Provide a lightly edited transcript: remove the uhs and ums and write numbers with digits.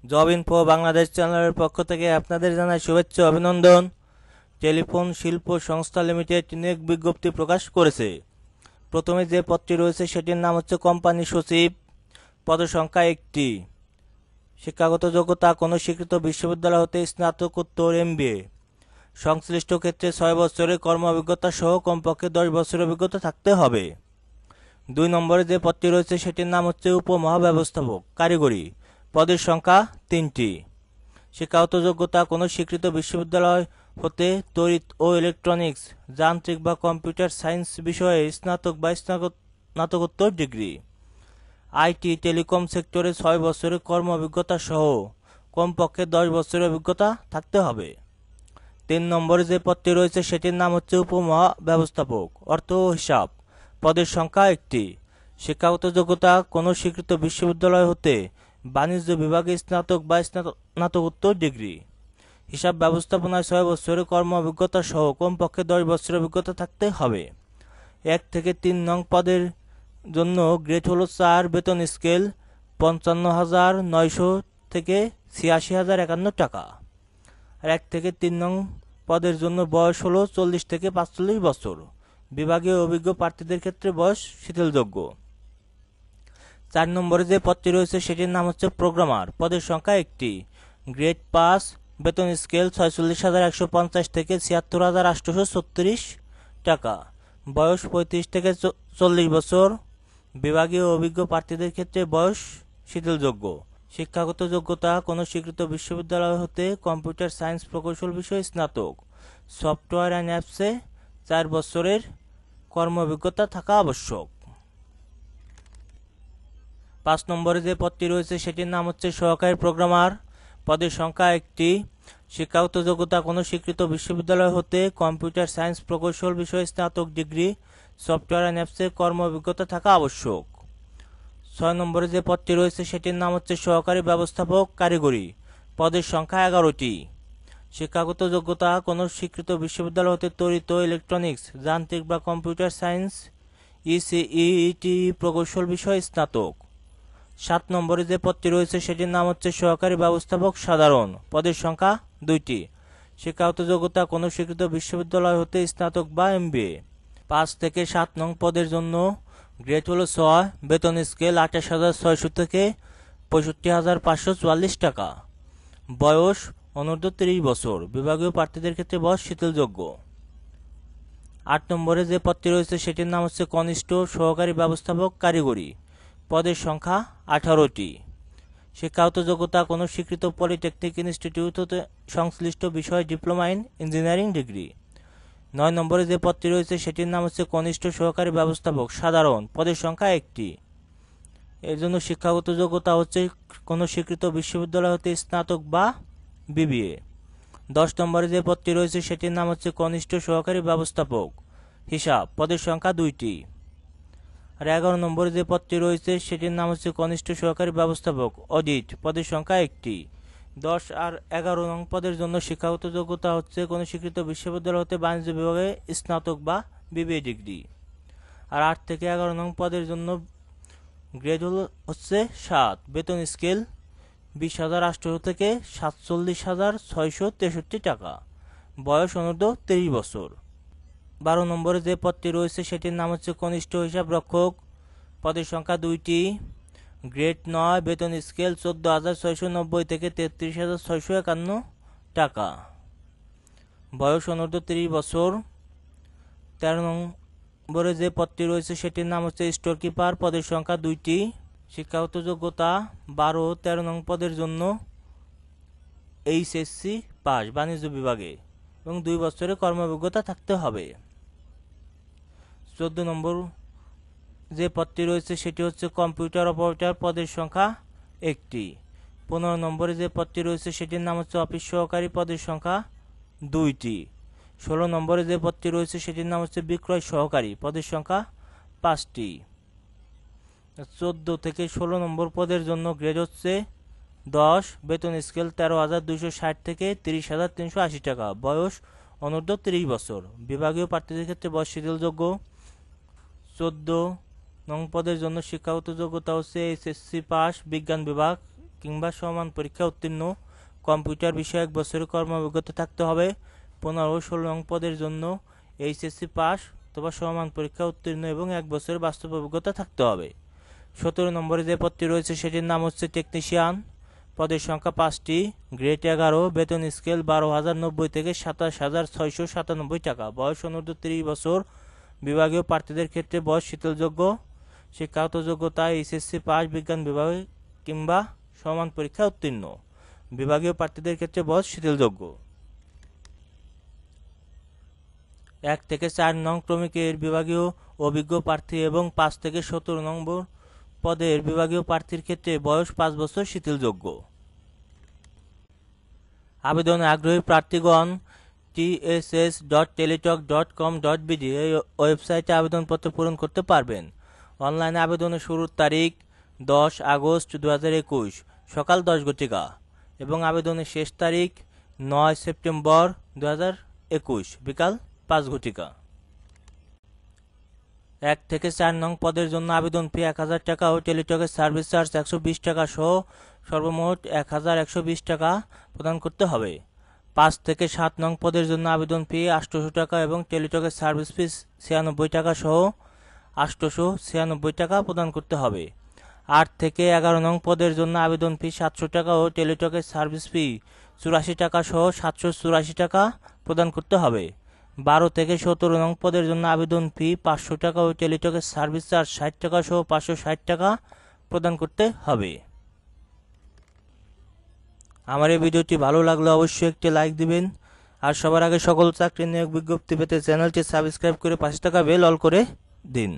Job info Bangladesh চ্যানেলের পক্ষ থেকে আপনাদের জানাই শুভেচ্ছা অভিনন্দন। টেলিফোন শিল্প সংস্থা লিমিটেড নিয়োগ বিজ্ঞপ্তি প্রকাশ করেছে। প্রথমে যে পদটি রয়েছে সেটির নাম হচ্ছে কোম্পানি সচিব। পদসংখ্যা 1টি। শিক্ষাগত যোগ্যতা কোনো স্বীকৃত বিশ্ববিদ্যালয় হতে স্নাতকোত্তর MBA। সংশ্লিষ্ট ক্ষেত্রে 6 বছরের কর্ম অভিজ্ঞতা সহ কমপক্ষে 10 বছরের অভিজ্ঞতা থাকতে হবে। 2 নম্বরে যে পদটি রয়েছে সেটির নাম হচ্ছে উপমহাব্যবস্থাপক কারিগরি। পদের সংখ্যা 3টি। শিক্ষাগত যোগ্যতা কোনো স্বীকৃত বিশ্ববিদ্যালয় হতে তড়িৎ ও ইলেকট্রনিক্স, যান্ত্রিক বা কম্পিউটার সায়েন্স বিষয়ে স্নাতক বা স্নাতকোত্তর ডিগ্রি। IT টেলিকম সেক্টরে 6 বছরের কর্ম অভিজ্ঞতা সহ কমপক্ষে 10 বছরের অভিজ্ঞতা থাকতে হবে। 3 নম্বরে যে পদটি রয়েছে সেটির নাম হচ্ছে উপমহাব্যবস্থাপক অর্থ ও হিসাব। পদের সংখ্যা 1টি। শিক্ষাগত যোগ্যতা কোনো স্বীকৃত বিশ্ববিদ্যালয় হতে বাণিজ্য বিভাগে স্নাতক বা স্নাতকোত্তর ডিগ্রি। হিসাব ব্যবস্থাপনায় 6 বছরের কর্ম অভিজ্ঞতা সহ কমপক্ষে 10 বছরের অভিজ্ঞতা থাকতে হবে। 1 থেকে 3 নং পদের জন্য গ্রেড হলো 4, বেতন স্কেল 55,900 থেকে 86,051 টাকা। আর 1 থেকে 3 নং পদের জন্য বয়স হলো 40 থেকে 45 বছর। বিভাগীয় অভিজ্ঞ প্রার্থীদের ক্ষেত্রে বয়স শিথিলযোগ্য। 4 নম্বরে যে পদটি রয়েছে সেটির নাম হচ্ছে প্রোগ্রামার। পদের সংখ্যা 1টি। গ্রেড 5, বেতন স্কেল 46,150 থেকে 76,836 টাকা। বয়স 35 থেকে 40 বছর। বিভাগীয় অভিজ্ঞ প্রার্থীদের ক্ষেত্রে বয়স শিথিলযোগ্য। শিক্ষাগত যোগ্যতা কোনো স্বীকৃত বিশ্ববিদ্যালয় হতে কম্পিউটার সায়েন্স প্রকৌশল বিষয়ে স্নাতক। সফটওয়্যার অ্যান্ড অ্যাপসে 4 বছরের কর্ম অভিজ্ঞতা থাকা আবশ্যক। 5 নম্বরে যে পদটি রয়েছে সেটির নাম হচ্ছে সহকারী প্রোগ্রামার। পদের সংখ্যা 1টি। শিক্ষাগত যোগ্যতা কোনো স্বীকৃত বিশ্ববিদ্যালয় হতে কম্পিউটার সায়েন্স প্রকৌশল বিষয়ে স্নাতক ডিগ্রি। সফটওয়্যার অ্যান্ড অ্যাপসে কর্ম অভিজ্ঞতা থাকা আবশ্যক। 6 নম্বরে যে পদটি রয়েছে সেটির নাম হচ্ছে সহকারী ব্যবস্থাপক কারিগরি। পদের সংখ্যা 11টি। শিক্ষাগত যোগ্যতা কোনো স্বীকৃত বিশ্ববিদ্যালয় হতে তড়িৎ ও ইলেকট্রনিক্স, যান্ত্রিক বা কম্পিউটার সায়েন্স ECET প্রকৌশল বিষয়ে স্নাতক। 7 নম্বরে যে পদটি রয়েছে সেটির নাম হচ্ছে সহকারী ব্যবস্থাপক সাধারণ। পদের সংখ্যা 2টি। শিক্ষাগত যোগ্যতা কোনো স্বীকৃত বিশ্ববিদ্যালয় হতে স্নাতক বা MBA। 5 থেকে 7 নং পদের জন্য গ্রেড হলো 6, বেতন স্কেল 28,600 থেকে 65,544 টাকা। বয়স অনূর্ধ্ব 30 বছর। বিভাগীয় প্রার্থীদের ক্ষেত্রে বয়স শিথিলযোগ্য। 8 নম্বরে যে পদটি রয়েছে সেটির নাম হচ্ছে কনিষ্ঠ সহকারী ব্যবস্থাপক কারিগরি। পদের সংখ্যা 18টি। শিক্ষাগত যোগ্যতা কোনো স্বীকৃত পলিটেকনিক ইনস্টিটিউট হতে সংশ্লিষ্ট বিষয়ে ডিপ্লোমা ইন ইঞ্জিনিয়ারিং ডিগ্রি। 9 নম্বরে যে পদটি রয়েছে সেটির নাম হচ্ছে কনিষ্ঠ সহকারী ব্যবস্থাপক সাধারণ। পদের সংখ্যা 1টি। এর জন্য শিক্ষাগত যোগ্যতা হচ্ছে কোনো স্বীকৃত বিশ্ববিদ্যালয় হতে স্নাতক বা BBA। 10 নম্বরে যে পদটি রয়েছে সেটির নাম হচ্ছে কনিষ্ঠ সহকারী ব্যবস্থাপক হিসাব। পদের সংখ্যা 2টি। আর 11 নম্বরে যে পদটি রয়েছে সেটির নাম হচ্ছে কনিষ্ঠ সহকারী ব্যবস্থাপক অডিট। পদের সংখ্যা 1টি। 10 আর 11 নং পদের জন্য শিক্ষাগত যোগ্যতা হচ্ছে কোনো স্বীকৃত বিশ্ববিদ্যালয় হতে বাণিজ্য বিভাগে স্নাতক বা BBA ডিগ্রি। আর 8 থেকে 11 নং পদের জন্য গ্রেড হচ্ছে 7, বেতন স্কেল 20,800 থেকে 47,663 টাকা। বয়স অনূর্ধ্ব 30 বছর। 12 নম্বরে যে পদটি রয়েছে সেটির নাম হচ্ছে কনিষ্ঠ হিসাব রক্ষক। পদের সংখ্যা 2টি। গ্রেড 9, বেতন স্কেল 14,690 থেকে 33,651 টাকা। বয়স অনূর্ধ্ব 30 বছর। 13 নম্বরে যে পদটি রয়েছে সেটির নাম হচ্ছে স্টোর কিপার। পদের সংখ্যা 2টি। শিক্ষাগত যোগ্যতা 12, 13 নং পদের জন্য HSC পাস বাণিজ্য বিভাগে এবং 2 বছরের কর্ম অভিজ্ঞতা থাকতে হবে। 14 নম্বর যে পদটি রয়েছে সেটি হচ্ছে কম্পিউটার অপারেটর। পদের সংখ্যা 1টি। 15 নম্বরে যে পদটি রয়েছে সেটির নাম হচ্ছে অফিস সহকারী। পদের সংখ্যা 2টি। 16 নম্বরে যে পদটি রয়েছে সেটির নাম হচ্ছে বিক্রয় সহকারী। পদের সংখ্যা 5টি। 14 থেকে 16 নম্বর পদের জন্য গ্রেড হচ্ছে 10, বেতন স্কেল 13,260 থেকে 30,380 টাকা। বয়স অনূর্ধ্ব 30 বছর। বিভাগীয় প্রার্থীদের ক্ষেত্রে বয়স শিথিলযোগ্য। 14 নং পদের জন্য শিক্ষাগত যোগ্যতা হচ্ছে SSC পাস বিজ্ঞান বিভাগ কিংবা সমান পরীক্ষা উত্তীর্ণ, কম্পিউটার বিষয়ে 1 বছরের কর্মঅভিজ্ঞতা থাকতে হবে। 15 ও 16 নং পদের জন্য এইচএসসি পাস অথবা সমান পরীক্ষা উত্তীর্ণ এবং 1 বছরের বাস্তব অভিজ্ঞতা থাকতে হবে। 17 নম্বরে যে পদটি রয়েছে সেটির নাম হচ্ছে টেকনিশিয়ান। পদের সংখ্যা 5টি। গ্রেড 11, বেতন স্কেল 12,090 থেকে 27,697 টাকা। বয়স অনূর্ধ্ব 30 বছর। বিভাগীয় প্রার্থীদের ক্ষেত্রে বয়স শিথিলযোগ্য। শিক্ষাগত যোগ্যতা এইচএসসি পাস বিজ্ঞান বিভাগে কিংবা সমান পরীক্ষা উত্তীর্ণ। বিভাগীয় প্রার্থীদের ক্ষেত্রে বয়স শিথিলযোগ্য। 1 থেকে 4 নং ক্রমিকের বিভাগীয় অভিজ্ঞ প্রার্থী এবং 5 থেকে 17 নম্বর পদের বিভাগীয় প্রার্থীর ক্ষেত্রে বয়স 5 বছর শিথিলযোগ্য। আবেদনে আগ্রহী প্রার্থীগণ tss.teletalk.com.bd এই ওয়েবসাইটে আবেদনপত্র পূরণ করতে পারবেন। অনলাইনে আবেদনের শুরুর তারিখ 10 আগস্ট 2021 সকাল 10 ঘটিকা এবং আবেদনের শেষ তারিখ 9 সেপ্টেম্বর 2021 বিকাল 5 ঘটিকা। 1 থেকে 4 নং পদের জন্য আবেদন ফি 1000 টাকা ও টেলিটকের সার্ভিস চার্জ 120 টাকা সহ সর্বমোট 1120 টাকা প্রদান করতে হবে। 5 থেকে 7 নং পদের জন্য আবেদন ফি 800 টাকা এবং টেলিটকের সার্ভিস ফি 96 টাকা সহ 896 টাকা প্রদান করতে হবে। 8 থেকে 11 নং পদের জন্য আবেদন ফি 700 টাকা ও টেলিটকের সার্ভিস ফি 84 টাকা সহ 784 টাকা প্রদান করতে হবে। 12 থেকে 17 নং পদের জন্য আবেদন ফি 500 টাকা ও টেলিটকের সার্ভিস চার্জ 60 টাকা সহ 560 টাকা প্রদান করতে হবে। আমার এই ভিডিওটি ভালো লাগলে অবশ্যই একটি লাইক দিবেন আর সবার আগে সকল চাকরি নিয়োগ বিজ্ঞপ্তি পেতে চ্যানেলটি সাবস্ক্রাইব করে পাশে থাকা বেল অল করে দিন।